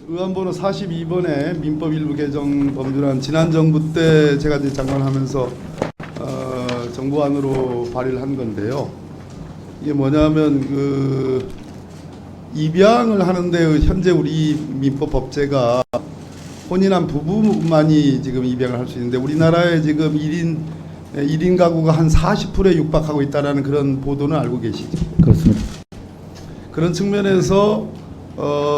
의안번호 42번의 민법 일부 개정 법률안 지난 정부 때 제가 이제 장관하면서 정부안으로 발의를 한 건데요. 이게 뭐냐면 그 입양을 하는데 현재 우리 민법 법제가 혼인한 부부만이 지금 입양을 할 수 있는데 우리나라에 지금 1인 가구가 한 40%에 육박하고 있다는 그런 보도는 알고 계시죠? 그렇습니다. 그런 측면에서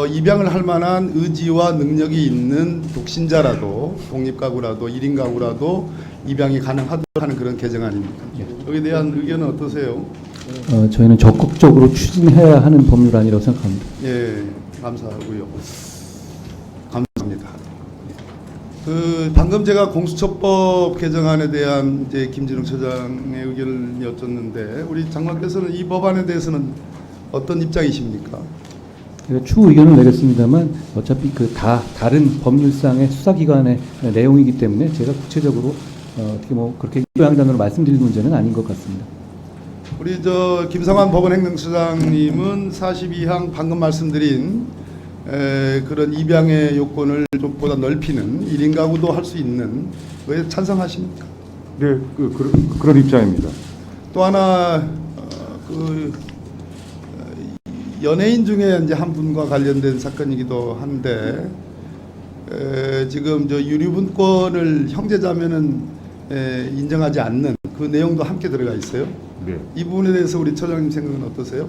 입양을 할 만한 의지와 능력이 있는 독신자라도 독립가구라도 1인 가구라도 입양이 가능하도록 하는 그런 개정안입니다. 여기에 대한 의견은 어떠세요? 저희는 적극적으로 추진해야 하는 법률안이라고 생각합니다. 예, 감사하고요. 감사합니다. 그 방금 제가 공수처법 개정안에 대한 이제 김진욱 처장의 의견을 여쭙는데 우리 장관께서는 이 법안에 대해서는 어떤 입장이십니까? 제가 추후 의견을 내겠습니다만 어차피 그 다른 법률상의 수사기관의 내용이기 때문에 제가 구체적으로 어떻게 뭐 그렇게 요양단으로 말씀드릴 문제는 아닌 것 같습니다. 우리 저 김성환 법원행정처장님은 42항 방금 말씀드린 그런 입양의 요건을 좀 보다 넓히는 1인 가구도 할 수 있는 왜 찬성하십니까? 네, 그런 입장입니다. 또 하나 연예인 중에 이제 한 분과 관련된 사건이기도 한데 지금 저 유류분권을 형제자매는 인정하지 않는 그 내용도 함께 들어가 있어요. 네. 이 부분에 대해서 우리 처장님 생각은 어떠세요?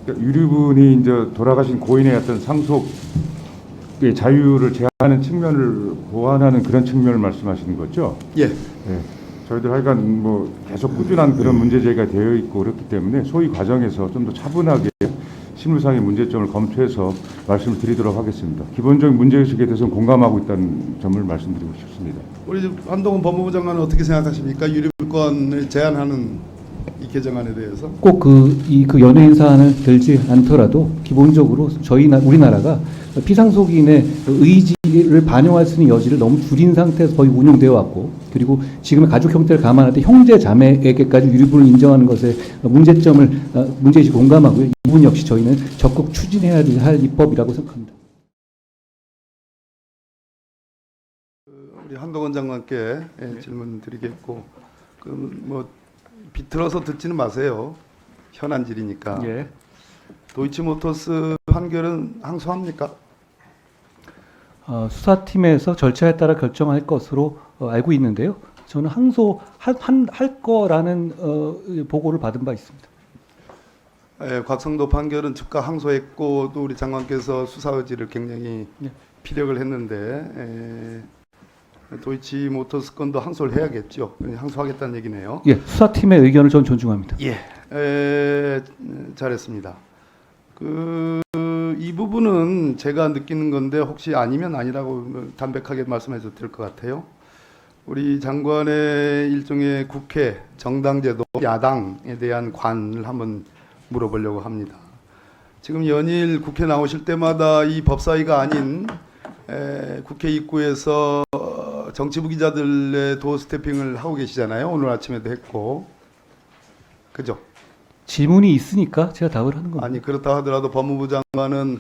그러니까 유류분이 이제 돌아가신 고인의 어떤 상속의 자유를 제한하는 측면을 보완하는 그런 측면을 말씀하시는 거죠? 예. 네. 저희들 하여간 뭐 계속 꾸준한 그런 문제 제기가 되어 있고 그렇기 때문에 소위 과정에서 좀 더 차분하게 실무상의 문제점을 검토해서 말씀을 드리도록 하겠습니다. 기본적인 문제의식에 대해서는 공감하고 있다는 점을 말씀드리고 싶습니다. 우리 한동훈 법무부 장관은 어떻게 생각하십니까? 유류분권을 제한하는 이 개정안에 대해서? 꼭 그 연예인 사안을 들지 않더라도 기본적으로 우리나라가 피상속인의 의지를 반영할 수 있는 여지를 너무 줄인 상태에서 거의 운영되어 왔고, 그리고 지금의 가족 형태를 감안할 때 형제 자매에게까지 유류분을 인정하는 것에 문제의식 공감하고요. 이 부분 역시 저희는 적극 추진해야 할 입법이라고 생각합니다. 우리 한동훈 장관께 질문 드리겠고, 뭐 비틀어서 듣지는 마세요. 현안질이니까. 예. 도이치모터스 판결은 항소합니까? 수사팀에서 절차에 따라 결정할 것으로 알고 있는데요. 저는 항소할 거라는 보고를 받은 바 있습니다. 곽성도 판결은 즉각 항소했고 또 우리 장관께서 수사 의지를 굉장히 피력을 했는데 도이치모터스 건도 항소를 해야겠죠. 항소하겠다는 얘기네요. 예, 수사팀의 의견을 전 존중합니다. 예, 잘했습니다. 이 부분은 제가 느끼는 건데 혹시 아니면 아니라고 담백하게 말씀해도 될 것 같아요. 우리 장관의 일종의 국회 정당제도 야당에 대한 관을 한번 물어보려고 합니다. 지금 연일 국회 나오실 때마다 이 법사위가 아닌 국회 입구에서 정치부 기자들의 도어 스태핑을 하고 계시잖아요. 오늘 아침에도 했고. 그죠? 질문이 있으니까 제가 답을 하는 겁니다. 아니 그렇다 하더라도 법무부 장관은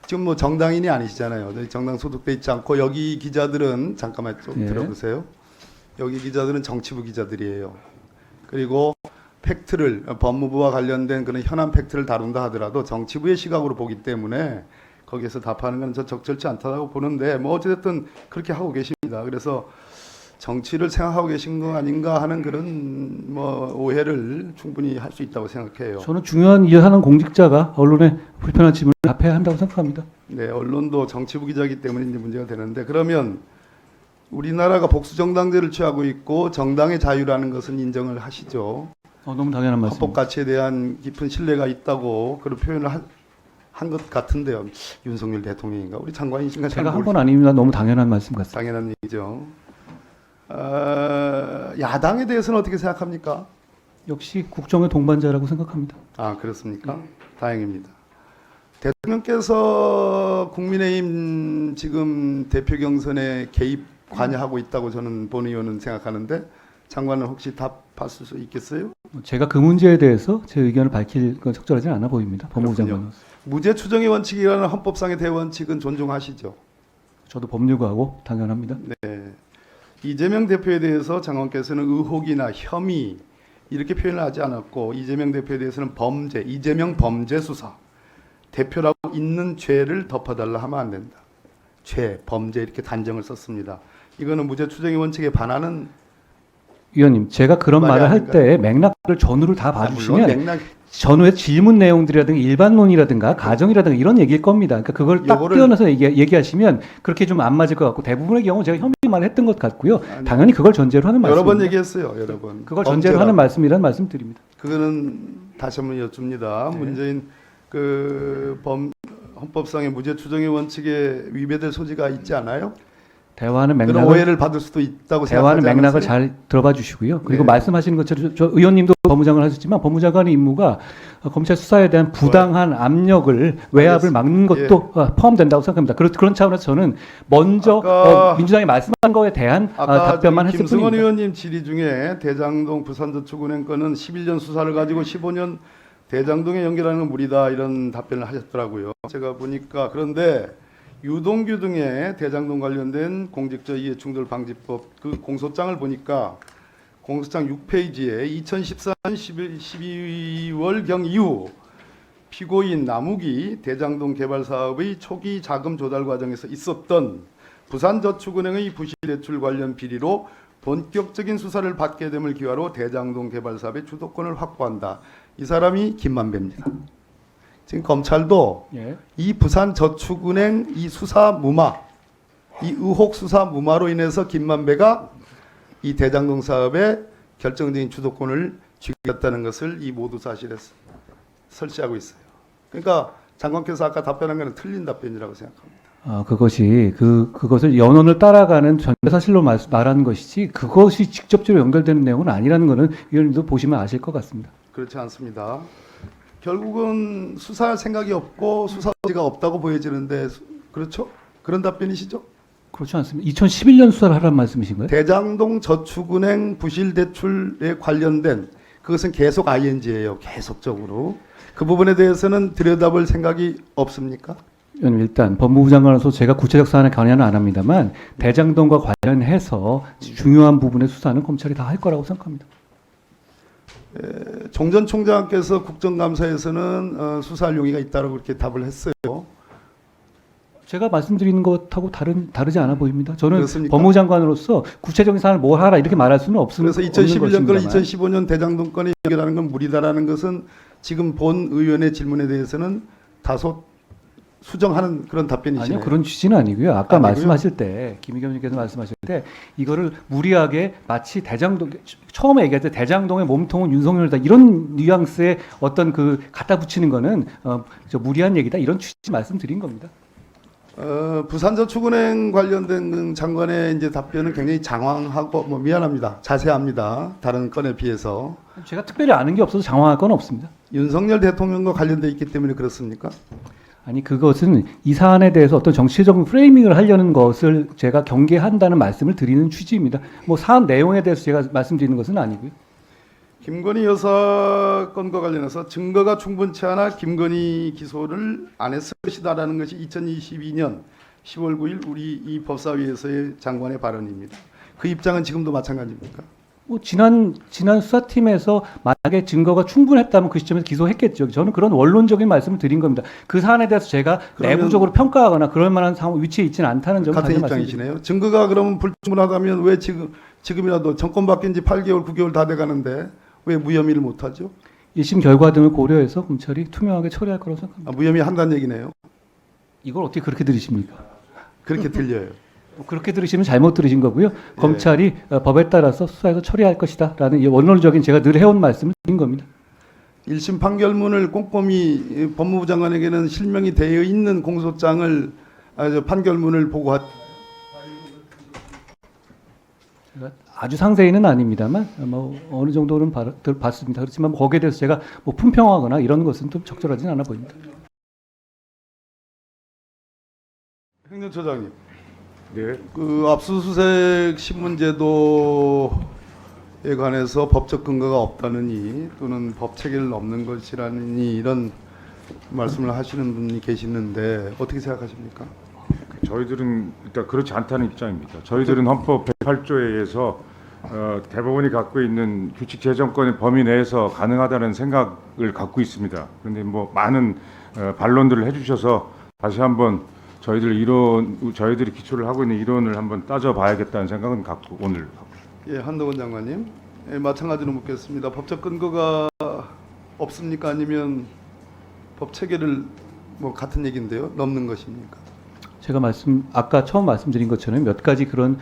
지금 뭐 정당인이 아니시잖아요. 정당 소속돼 있지 않고 여기 기자들은 잠깐만 좀 들어보세요. 여기 기자들은 정치부 기자들이에요. 그리고 팩트를 법무부와 관련된 그런 현안 팩트를 다룬다 하더라도 정치부의 시각으로 보기 때문에 거기에서 답하는 건 저 적절치 않다고 보는데 뭐 어쨌든 그렇게 하고 계십니다. 그래서 정치를 생각하고 계신 거 아닌가 하는 그런 뭐 오해를 충분히 할 수 있다고 생각해요. 저는 중요한 일을 하는 공직자가 언론의 불편한 질문을 답해야 한다고 생각합니다. 네, 언론도 정치부 기자이기 때문에 이제 문제가 되는데 그러면 우리나라가 복수정당제를 취하고 있고 정당의 자유라는 것은 인정을 하시죠. 너무 당연한 말씀. 헌법 가치에 대한 깊은 신뢰가 있다고 그런 표현을 한 것 같은데요. 윤석열 대통령인가 우리 장관이신가 잘 제가 한 건 아닙니다. 너무 당연한 말씀 같습니다. 당연한 얘기죠. 야당에 대해서는 어떻게 생각합니까? 역시 국정의 동반자라고 생각합니다. 아 그렇습니까? 다행입니다. 대통령께서 국민의힘 지금 대표 경선에 개입 관여하고 있다고 저는 본 의원은 생각하는데 장관은 혹시 답하실 수 있겠어요? 제가 그 문제에 대해서 제 의견을 밝힐 건 적절하지 않아 보입니다. 법무부 그렇군요. 장관으로서. 무죄 추정의 원칙이라는 헌법상의 대원칙은 존중하시죠? 저도 법률가하고 당연합니다. 네. 이재명 대표에 대해서 장관께서는 의혹이나 혐의 이렇게 표현을 하지 않았고 이재명 대표에 대해서는 범죄, 이재명 범죄 수사, 대표라고 있는 죄를 덮어달라 하면 안 된다. 죄, 범죄 이렇게 단정을 썼습니다. 이거는 무죄 추정의 원칙에 반하는 위원님, 제가 그런 말이 말을 할 아닌가요? 때 맥락을 전후를 다 물론 봐주시면 맥락 전후의 질문 내용들이라든가 일반론이라든가 가정이라든가 이런 얘기일 겁니다. 그러니까 그걸 딱 요거를- 떼어내서 얘기하시면 그렇게 좀 안 맞을 것 같고 대부분의 경우 제가 혐의만 했던 것 같고요. 아니, 당연히 그걸 전제로 하는 여러 번 말씀입니다. 얘기했어요. 여러 번. 그걸 전제로 하는 말씀이라는 말씀 드립니다. 그거는 다시 한번 여쭙니다. 네. 문재인 헌법상의 무죄 추정의 원칙에 위배될 소지가 있지 않아요? 대화하는 그런 맥락을 오해를 받을 수도 있다고 대화하는 생각하지 맥락을 않으세요? 잘 들어봐 주시고요. 그리고 네. 말씀하시는 것처럼 저 의원님도 법무장관을 하셨지만 법무장관의 임무가 검찰 수사에 대한 부당한 압력을 외압을 막는 것도 포함된다고 생각합니다. 그런 차원에서 저는 먼저 아까- 민주당이 말씀한 거에 대한 아까 답변만 했을 김승원 뿐입니다. 의원님 질의 중에 대장동 부산저축은행 건은 11년 수사를 가지고 15년 대장동에 연결하는 건 무리다 이런 답변을 하셨더라고요. 제가 보니까 그런데 유동규 등의 대장동 관련된 공직자 이해충돌 방지법 그 공소장을 보니까 공소장 6페이지에 2014년 12월경 이후 피고인 남욱이 대장동 개발 사업의 초기 자금 조달 과정에서 있었던 부산저축은행의 부실대출 관련 비리로 본격적인 수사를 받게 됨을 기화로 대장동 개발 사업의 주도권을 확보한다. 이 사람이 김만배입니다. 지금 검찰도 예. 이 부산저축은행 이 수사 무마, 이 의혹 수사 무마로 인해서 김만배가 이 대장동 사업의 결정적인 주도권을 쥐겼다는 것을 이 모두 사실에 설치하고 있어요. 그러니까 장관께서 아까 답변한 것은 틀린 답변이라고 생각합니다. 그것이 그것을 연원을 따라가는 전사실로 말하는 것이지 그것이 직접적으로 연결되는 내용은 아니라는 것은 위원님도 보시면 아실 것 같습니다. 그렇지 않습니다. 결국은 수사할 생각이 없고 수사 의지가 없다고 보여지는데 그렇죠? 그런 답변이시죠? 그렇지 않습니다. 2011년 수사를 하라는 말씀이신가요? 대장동 저축은행 부실 대출에 관련된 그것은 계속 ING예요. 계속적으로. 그 부분에 대해서는 들여다볼 생각이 없습니까? 위원님, 일단 법무부 장관으로서 제가 구체적 사안에 관여는 안 합니다만 대장동과 관련해서 중요한 부분의 수사는 검찰이 다 할 거라고 생각합니다. 종 전 총장께서 국정감사에서는 수사할 용의가 있다고 그렇게 답을 했어요. 제가 말씀드리는 것하고 다르지 않아 보입니다. 저는 그렇습니까? 법무부 장관으로서 구체적인 사안을 뭘 하라 이렇게 말할 수는 없습니다. 그래서 2011년 건 2015년 대장동 건에 연결하는 건 무리다라는 것은 지금 본 의원의 질문에 대해서는 다소 수정하는 그런 답변이시네요. 아니요, 그런 취지는 아니고요. 아까 아니고요? 말씀하실 때 김의겸 님께서 말씀하실 때 이거를 무리하게 마치 대장동 처음에 얘기할 때 대장동의 몸통은 윤석열이다 이런 뉘앙스의 어떤 그 갖다 붙이는 거는 저 무리한 얘기다 이런 취지 말씀드린 겁니다. 부산저축은행 관련된 장관의 이제 답변은 굉장히 장황하고 뭐 미안합니다. 자세합니다. 다른 건에 비해서 제가 특별히 아는 게 없어서 장황할 건 없습니다. 윤석열 대통령과 관련돼 있기 때문에 그렇습니까? 아니 그것은 이 사안에 대해서 어떤 정치적 프레이밍을 하려는 것을 제가 경계한다는 말씀을 드리는 취지입니다. 뭐 사안 내용에 대해서 제가 말씀드리는 것은 아니고요. 김건희 여사 건과 관련해서 증거가 충분치 않아 김건희 기소를 안 했을 것이다라는 것이 2022년 10월 9일 우리 이 법사위에서의 장관의 발언입니다. 그 입장은 지금도 마찬가지입니까? 뭐 지난 수사팀에서 만약에 증거가 충분했다면 그 시점에서 기소했겠죠. 저는 그런 원론적인 말씀을 드린 겁니다. 그 사안에 대해서 제가 그러면 내부적으로 평가하거나 그럴 만한 위치에 있지는 않다는 점을 같은 다시 말씀드립니다. 입장이시네요. 증거가 그러면 불충분하다면 왜 지금이라도 정권 바뀐 지 8개월, 9개월 다 돼가는데 왜 무혐의를 못하죠? 1심 결과 등을 고려해서 검찰이 투명하게 처리할 거라고 생각합니다. 무혐의 한다는 얘기네요. 이걸 어떻게 그렇게 들으십니까? 그렇게 들려요. 그렇게 들으시면 잘못 들으신 거고요. 검찰이 법에 따라서 수사해서 처리할 것이다라는 이 원론적인 제가 늘 해온 말씀을 드린 겁니다. 1심 판결문을 꼼꼼히 법무부 장관에게는 실명이 되어 있는 공소장을 판결문을 보고 제가 아주 상세히는 아닙니다만 뭐 어느 정도는 봤습니다. 그렇지만 뭐 거기에 대해서 제가 뭐 품평하거나 이런 것은 좀 적절하지는 않아 보입니다. 행정처장님, 네. 그 압수수색 신문제도 관해서 법적 근거가 없다느니 또는 법 체계를 넘는 것이라느니 이런 말씀을 하시는 분이 계시는데 어떻게 생각하십니까? 저희들은 일단 그렇지 않다는 입장입니다. 저희들은 헌법 108조에 의해서 대법원이 갖고 있는 규칙 제정권의 범위 내에서 가능하다는 생각을 갖고 있습니다. 그런데 뭐 많은 반론들을 해주셔서 다시 한번 저희들이 기초를 하고 있는 이론을 한번 따져봐야겠다는 생각은 갖고 오늘. 예, 한동훈 장관님. 예, 마찬가지로 묻겠습니다. 법적 근거가 없습니까? 아니면 법 체계를 뭐 같은 얘기인데요. 넘는 것입니까? 제가 아까 처음 말씀드린 것처럼 몇 가지 그런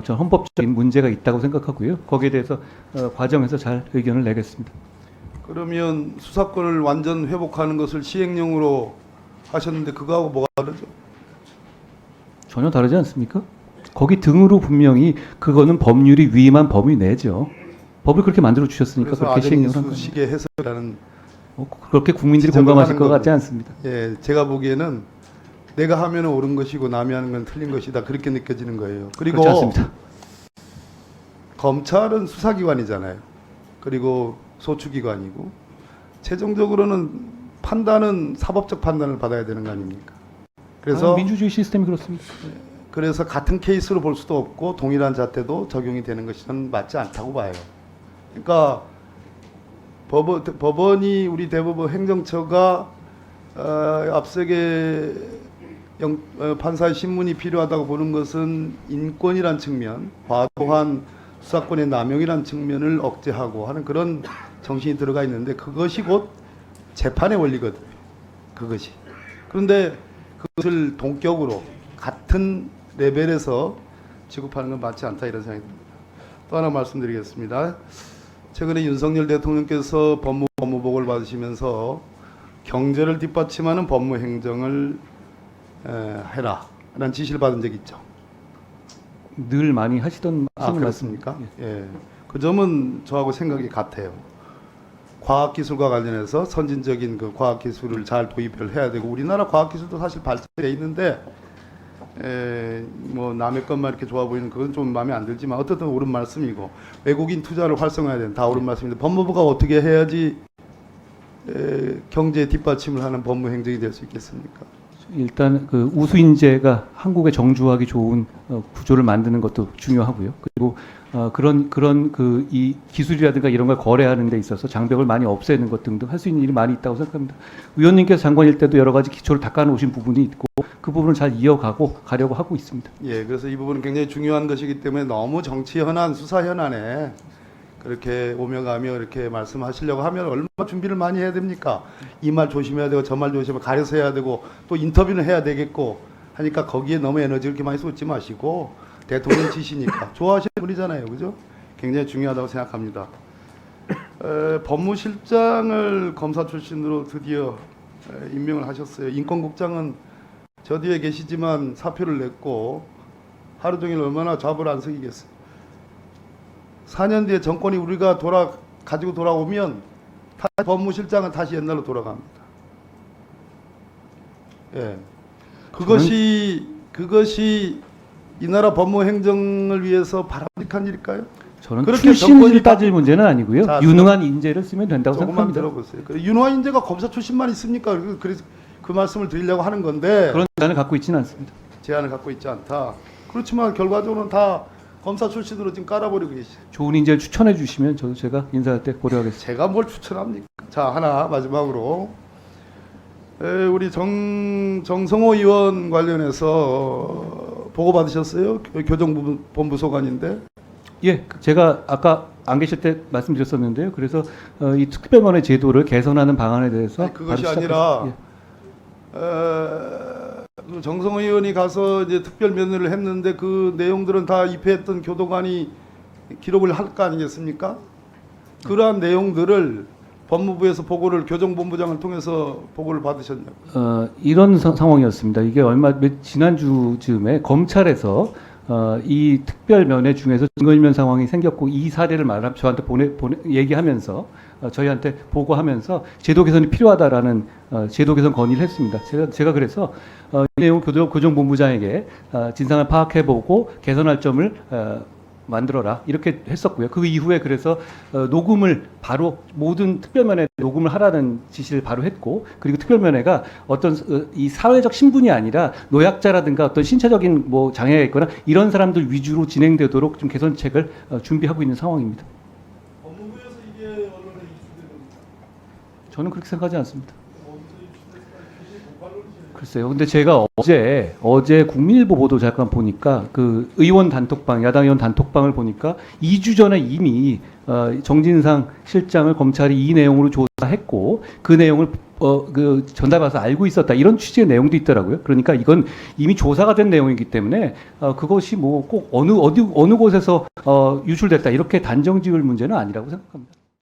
전 헌법적인 문제가 있다고 생각하고요. 거기에 대해서 과정에서 잘 의견을 내겠습니다. 그러면 수사권을 완전 회복하는 것을 시행령으로 하셨는데 그거하고 뭐가 다르죠? 전혀 다르지 않습니까? 거기 등으로 분명히 그거는 법률이 위임한 범위 내죠. 법을 그렇게 만들어 주셨으니까 그래서 그렇게 시행령을 한 아전인수식의 해석이라는 그렇게 국민들이 지적을 공감하실 하는 것 같지 거군요. 않습니다. 예, 제가 보기에는 내가 하면 옳은 것이고 남이 하는 건 틀린 것이다 그렇게 느껴지는 거예요. 그리고 그렇지 않습니다. 검찰은 수사기관이잖아요. 그리고 소추기관이고 최종적으로는 판단은 사법적 판단을 받아야 되는 거 아닙니까? 그래서 민주주의 시스템이 그렇습니다. 그래서 같은 케이스로 볼 수도 없고 동일한 잣대도 적용이 되는 것이 저는 맞지 않다고 봐요. 그러니까 법원이 우리 대법원 행정처가 앞서게 판사의 신문이 필요하다고 보는 것은 인권이란 측면, 과도한 수사권의 남용이란 측면을 억제하고 하는 그런 정신이 들어가 있는데 그것이 곧 재판의 원리거든요. 그것이. 그런데 그것을 동격으로 같은 레벨에서 취급하는 건 맞지 않다 이런 생각이 듭니다. 또 하나 말씀드리겠습니다. 최근에 윤석열 대통령께서 법무복을 받으시면서 경제를 뒷받침하는 법무행정을 해라 라는 지시를 받은 적이 있죠. 늘 많이 하시던 말씀을 그렇습니까? 말씀- 예. 그 점은 저하고 생각이 같아요. 과학기술과 관련해서 선진적인 그 과학기술을 잘 도입을 해야 되고 우리나라 과학기술도 사실 발전돼 있는데 뭐 남의 것만 이렇게 좋아 보이는 그건 좀 마음에 안 들지만 어쨌든 옳은 말씀이고 외국인 투자를 활성화해야 되는 다 옳은 말씀인데 법무부가 어떻게 해야지 경제 뒷받침을 하는 법무행정이 될 수 있겠습니까? 일단 그 우수인재가 한국에 정주하기 좋은 구조를 만드는 것도 중요하고요. 그리고 그런 그 이 기술이라든가 이런 걸 거래하는 데 있어서 장벽을 많이 없애는 것 등등 할 수 있는 일이 많이 있다고 생각합니다. 의원님께서 장관일 때도 여러 가지 기초를 닦아 놓으신 부분이 있고 그 부분을 잘 이어가고 가려고 하고 있습니다. 예, 그래서 이 부분은 굉장히 중요한 것이기 때문에 너무 정치 현안, 수사 현안에 그렇게 오며 가며 이렇게 말씀하시려고 하면 얼마나 준비를 많이 해야 됩니까? 이 말 조심해야 되고 저 말 조심해야 가려서 해야 되고 또 인터뷰는 해야 되겠고 하니까 거기에 너무 에너지 그렇게 많이 쏟지 마시고 대통령 지시니까 좋아하시는 분이잖아요, 그죠? 굉장히 중요하다고 생각합니다. 법무실장을 검사 출신으로 드디어 임명을 하셨어요. 인권국장은 저 뒤에 계시지만 사표를 냈고 하루 종일 얼마나 잡을 안 쓰기겠어요. 4년 뒤에 정권이 우리가 가지고 돌아오면 법무실장은 다시 옛날로 돌아갑니다. 예, 그것이 이 나라 법무행정을 위해서 바람직한 일일까요? 저는 그렇게 출신을 정권이 따질 문제는 아니고요. 자, 유능한 인재를 쓰면 된다고 조금만 생각합니다. 들어보세요. 윤호환 인재가 검사 출신만 있습니까? 그래서 그 말씀을 드리려고 하는 건데 그런 제안을 갖고 있지는 않습니다. 제안을 갖고 있지 않다. 그렇지만 결과적으로는 다 검사 출신으로 지금 깔아버리고 계시죠. 좋은 인재를 추천해 주시면 제가 인사할 때 고려하겠습니다. 제가 뭘 추천합니까? 자, 하나 마지막으로 우리 정성호 의원 관련해서 보고 받으셨어요? 교정본부 소관인데. 예, 제가 아까 안 계실 때 말씀드렸었는데요. 그래서 이 특별면회 제도를 개선하는 방안에 대해서 아니, 그것이 바로 아니라 예. 정성호 의원이 가서 이제 특별 면회를 했는데 그 내용들은 다 입회했던 교도관이 기록을 할 거 아니겠습니까? 그러한 내용들을 법무부에서 보고를 교정본부장을 통해서 보고를 받으셨냐고. 이런 상황이었습니다. 이게 지난주쯤에 검찰에서 이 특별 면회 중에서 증거인멸 상황이 생겼고 이 사례를 저한테 얘기하면서 저희한테 보고하면서 제도 개선이 필요하다라는 제도 개선 건의를 했습니다. 제가 그래서 이 내용 교정본부장에게 진상을 파악해보고 개선할 점을 만들어라 이렇게 했었고요. 그 이후에 그래서 녹음을 바로 모든 특별면회 녹음을 하라는 지시를 바로 했고, 그리고 특별면회가 어떤 이 사회적 신분이 아니라 노약자라든가 어떤 신체적인 뭐 장애가 있거나 이런 사람들 위주로 진행되도록 좀 개선책을 준비하고 있는 상황입니다. 법무부에서 이게 언론에 이슈되는 저는 그렇게 생각하지 않습니다. 글쎄요. 근데 제가 어제 국민일보 보도 잠깐 보니까 그 의원 단톡방, 야당 의원 단톡방을 보니까 2주 전에 이미 정진상 실장을 검찰이 이 내용으로 조사했고 그 내용을 그 전달받아서 알고 있었다, 이런 취지의 내용도 있더라고요. 그러니까 이건 이미 조사가 된 내용이기 때문에 그것이 뭐 꼭 어느 곳에서 유출됐다 이렇게 단정 지을 문제는 아니라고 생각합니다.